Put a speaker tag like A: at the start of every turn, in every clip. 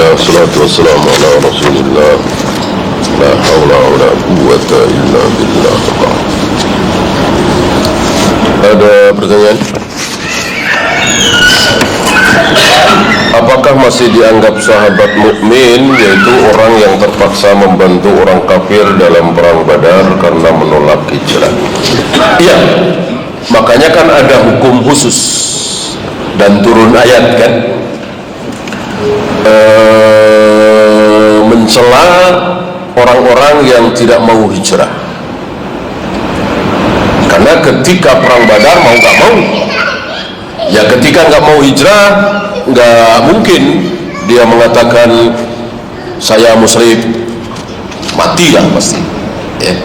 A: Alhamdulillah, salatu wassalamu ala rasulillah. La hawla wa la quwwata illa billah. Ada pertanyaan? Apakah masih dianggap sahabat mukmin, yaitu orang yang terpaksa membantu orang kafir dalam perang Badar karena menolak hijrah? Iya, makanya kan ada hukum khusus dan turun ayat kan, mencela orang-orang yang tidak mau hijrah. Karena ketika perang Badar mau nggak mau, ya ketika nggak mau hijrah, nggak mungkin dia mengatakan saya musyrik, mati lah pasti ya.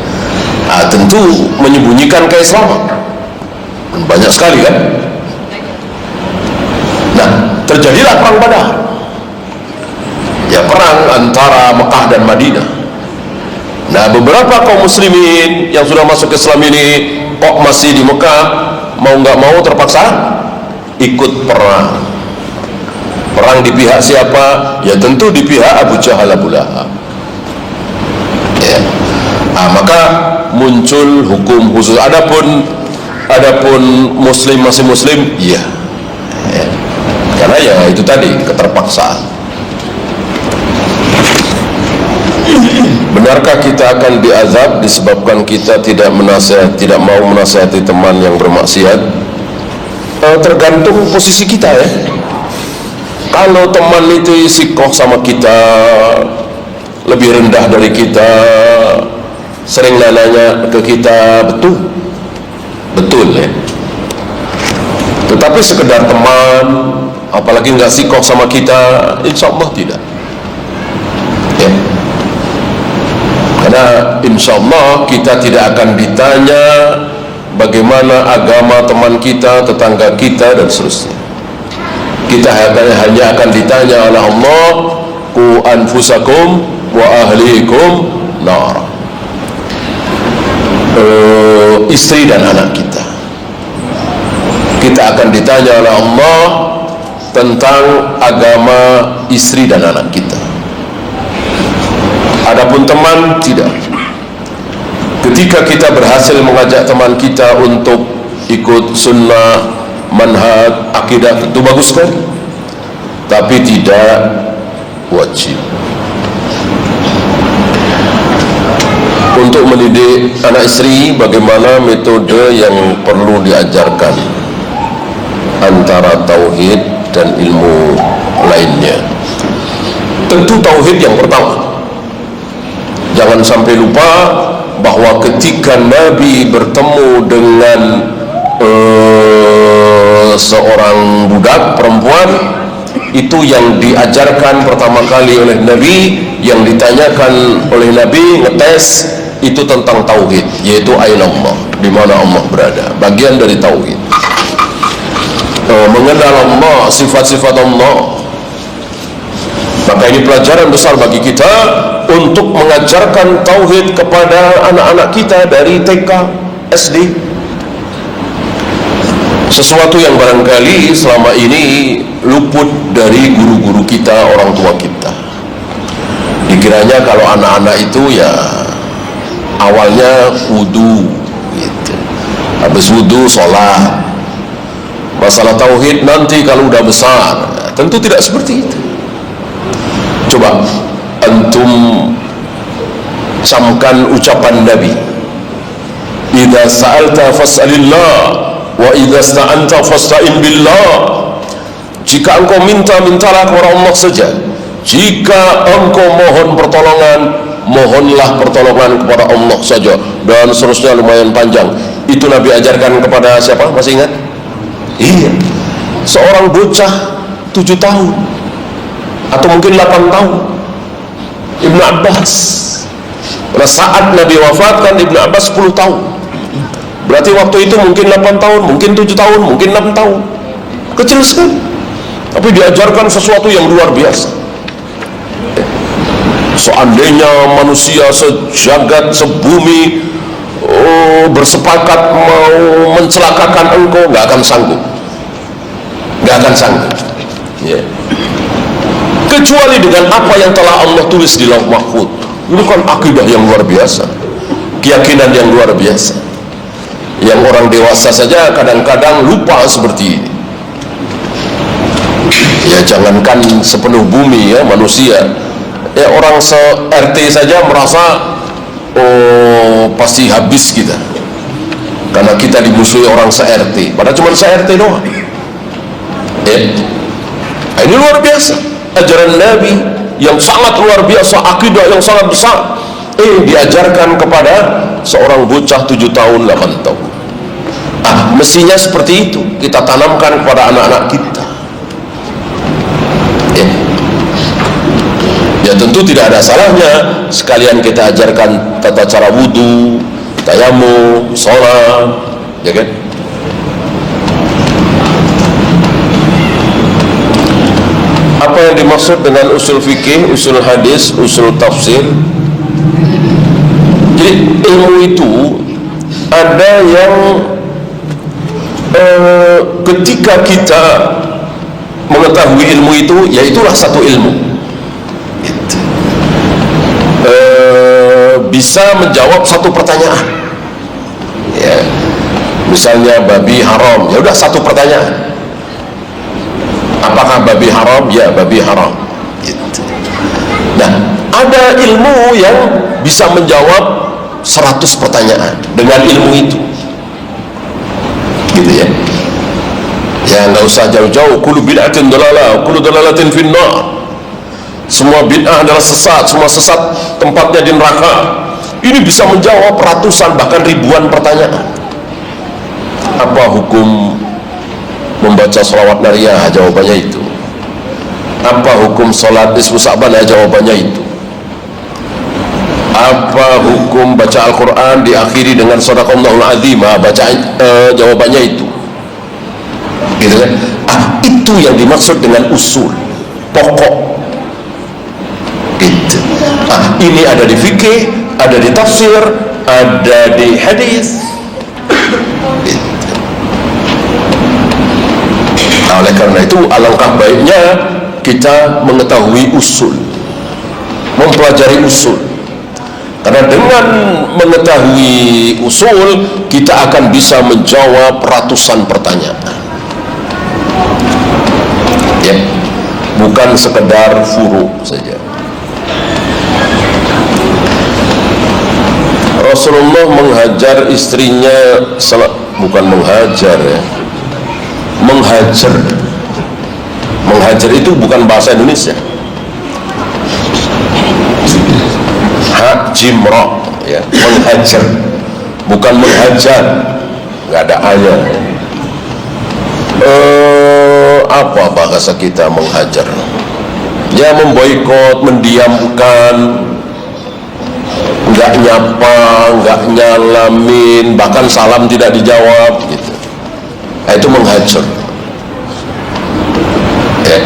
A: Nah, tentu menyembunyikan keislaman banyak sekali kan. Nah, terjadilah perang Badar, ya perang antara Mekah dan Madinah. Nah, beberapa kaum muslimin yang sudah masuk Islam ini kok masih di Mekah, mau nggak mau terpaksa ikut perang. Perang di pihak siapa? Ya tentu di pihak Abu Jahal, Abu Lahab ya. Nah, maka muncul hukum khusus. Adapun muslim masih muslim, iya ya. Karena ya itu tadi, keterpaksaan. Benarkah kita akan diazab disebabkan kita tidak mau menasihati teman yang bermaksiat? Tergantung posisi kita ya. Kalau teman itu sikoh sama kita, lebih rendah dari kita, sering nanya ke kita, betul ya. Tetapi sekedar teman, apalagi nggak sikoh sama kita, insya Allah tidak ya. Karena insya Allah kita tidak akan ditanya bagaimana agama teman kita, tetangga kita, dan seterusnya. Kita hanya akan ditanya oleh Allah, ku anfusakum wa ahlikum nar, istri dan anak kita. Kita akan ditanya oleh Allah tentang agama istri dan anak kita. Adapun teman, tidak. Ketika kita berhasil mengajak teman kita untuk ikut sunnah, manhaj, akidah, itu bagus sekali, tapi tidak wajib. Untuk mendidik anak istri, bagaimana metode yang perlu diajarkan antara tauhid dan ilmu lainnya? Tentu tauhid yang pertama. Jangan sampai lupa bahwa ketika Nabi bertemu dengan seorang budak perempuan, itu yang diajarkan pertama kali oleh Nabi, yang ditanyakan oleh Nabi, ngetes itu tentang tauhid, yaitu aina Allah, di mana Allah berada, bagian dari tauhid. Mengenal Allah, sifat-sifat Allah. Maka ini pelajaran besar bagi kita untuk mengajarkan tauhid kepada anak-anak kita dari TK, SD. Sesuatu yang barangkali selama ini luput dari guru-guru kita, orang tua kita. Dikiranya kalau anak-anak itu ya awalnya wudu gitu. Habis wudu sholat. Masalah tauhid nanti kalau udah besar. Tentu tidak seperti itu. Coba antum camkan ucapan Nabi, idza sa'alta fas'alillah wa idza sta'anta fasta'in billah. Jika engkau minta, mintalah kepada Allah saja. Jika engkau mohon pertolongan, mohonlah pertolongan kepada Allah saja. Dan seterusnya lumayan panjang. Itu Nabi ajarkan kepada siapa? Masih ingat? Iya, seorang bocah 7 tahun atau mungkin 8 tahun, Ibnu Abbas. Pada saat Nabi wafatkan, Ibnu Abbas 10 tahun. Berarti waktu itu mungkin 8 tahun, mungkin 7 tahun, mungkin 6 tahun. Kecil sekali, tapi diajarkan sesuatu yang luar biasa. Seandainya manusia sejagat, sebumi bersepakat mau mencelakakan engkau, nggak akan sanggup, nggak akan sanggup ya. kecuali dengan apa yang telah Allah tulis di Lauh Mahfuz. Ini kan akidah yang luar biasa, keyakinan yang luar biasa, yang orang dewasa saja kadang-kadang lupa seperti ini. Ya jangankan sepenuh bumi ya manusia, ya orang se-RT saja merasa oh pasti habis kita karena kita dimusuhi orang se-RT, padahal cuma se-RT doang ya. Nah, ini luar biasa ajaran Nabi yang sangat luar biasa, akidah yang sangat besar diajarkan kepada seorang bocah 7 tahun 8 tahun. Mestinya seperti itu kita tanamkan kepada anak-anak kita. Ya tentu tidak ada salahnya sekalian kita ajarkan tata cara wudu, tayamum, sholat, ya kan? Apa yang dimaksud dengan usul fikih, usul hadis, usul tafsir? Jadi ilmu itu ada yang ketika kita mengetahui ilmu itu, ya itulah satu ilmu. Bisa menjawab satu pertanyaan ya. Misalnya babi haram, ya udah satu pertanyaan, apakah babi haram? Ya babi haram gitu. Nah ada ilmu yang bisa menjawab 100 pertanyaan dengan ilmu itu gitu ya. Ya nggak usah jauh-jauh, kullu bid'atin dalalah, kullu dalalatin finnar. Semua bid'ah adalah sesat, semua sesat tempatnya di neraka. Ini bisa menjawab ratusan bahkan ribuan pertanyaan. Apa hukum membaca sholawat nariyah? Jawabannya itu. Apa hukum sholat nisfu Sa'ban? Jawabannya itu. Apa hukum baca Al-Quran diakhiri dengan shadaqallahul azim? Jawabannya itu. Gitu kan? Itu yang dimaksud dengan usul pokok. Itu. Ini ada di fikih, ada di tafsir, ada di hadis. Itu. Nah, oleh karena itu alangkah baiknya kita mengetahui usul, mempelajari usul. Karena dengan mengetahui usul kita akan bisa menjawab ratusan pertanyaan. Ya, bukan sekedar furu saja. Rasulullah menghajar istrinya, bukan menghajar ya, menghajar. Menghajar itu bukan bahasa Indonesia. Jimra ya, menghajar bukan menghajar, nggak ada ayat. Apa bahasa kita menghajar? Ya memboikot, mendiamkan, nggak nyapa, nggak nyalamin, bahkan salam tidak dijawab gitu. Nah, itu menghajar ya.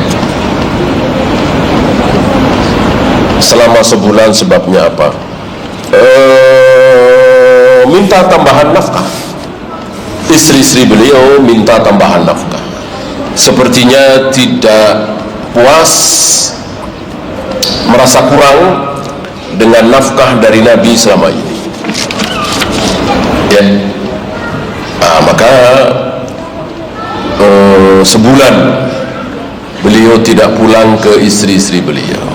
A: Selama sebulan sebabnya apa? Minta tambahan nafkah. Istri-istri beliau minta tambahan nafkah. Sepertinya tidak puas, merasa kurang dengan nafkah dari Nabi selama ini ya. Maka sebulan beliau tidak pulang ke istri-istri beliau.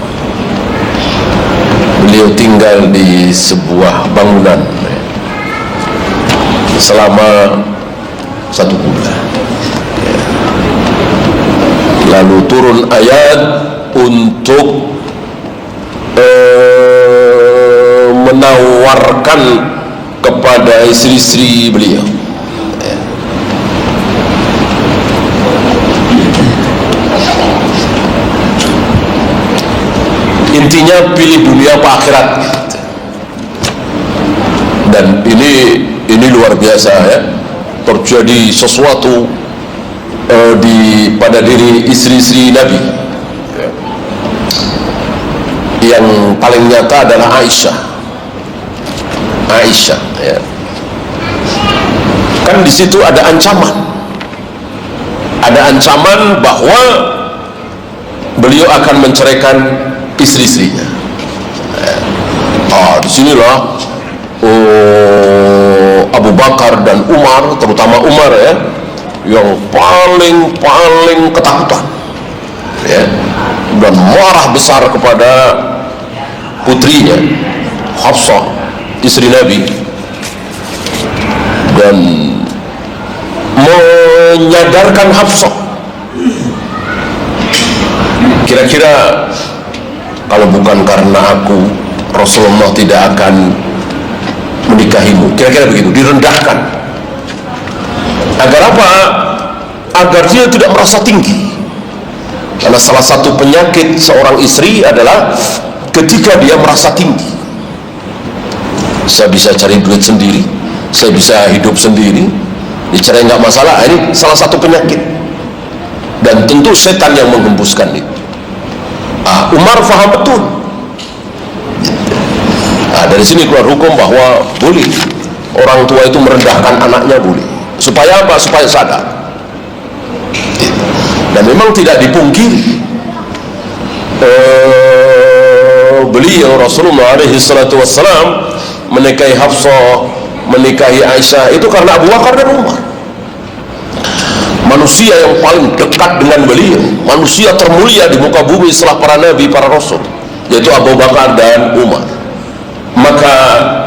A: Beliau tinggal di sebuah bangunan selama 1 bulan. Lalu turun ayat untuk menawarkan kepada istri-istri beliau. Intinya pilih dunia apa akhirat. Dan ini luar biasa ya. Terjadi sesuatu pada diri istri-istri Nabi. Yang paling nyata adalah Aisyah ya. Kan di situ ada ancaman bahwa beliau akan menceraikan istri-istrinya. Disinilah Abu Bakar dan Umar, terutama Umar ya, yang paling ketakutan ya, dan marah besar kepada putrinya Hafsah, istri Nabi, dan menyadarkan Hafsah, kira-kira kalau bukan karena aku, Rasulullah tidak akan menikahimu, kira-kira begitu, direndahkan. Agar apa? Agar dia tidak merasa tinggi. Karena salah satu penyakit seorang istri adalah ketika dia merasa tinggi. Saya bisa cari duit sendiri, saya bisa hidup sendiri, dicerai nggak masalah. Ini salah satu penyakit, dan tentu setan yang menghembuskan itu. Umar faham betul. Dari sini keluar hukum bahwa boleh orang tua itu merendahkan anaknya, boleh. Supaya apa? Supaya sadar. Dan memang tidak dipungkiri, beliau Rasulullah SAW menikahi Hafsah, menikahi Aisyah itu karena Abu Bakar dan Umar. Manusia yang paling dekat dengan beliau, manusia termulia di muka bumi setelah para nabi, para rasul, yaitu Abu Bakar dan Umar. Maka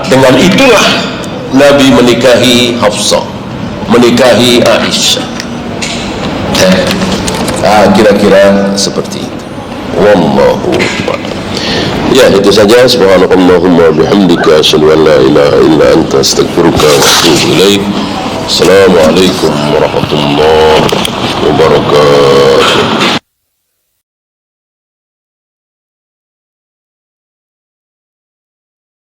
A: dengan itulah Nabi menikahi Hafsah, menikahi Aisyah. Kira-kira seperti itu. Wallahu a'lam. Ya, itu saja. Subhanakallahumma bihamdika asyhadu an la ilaha illa anta astaghfiruka wa atubu ilaik. Assalamualaikum warahmatullahi wabarakatuh.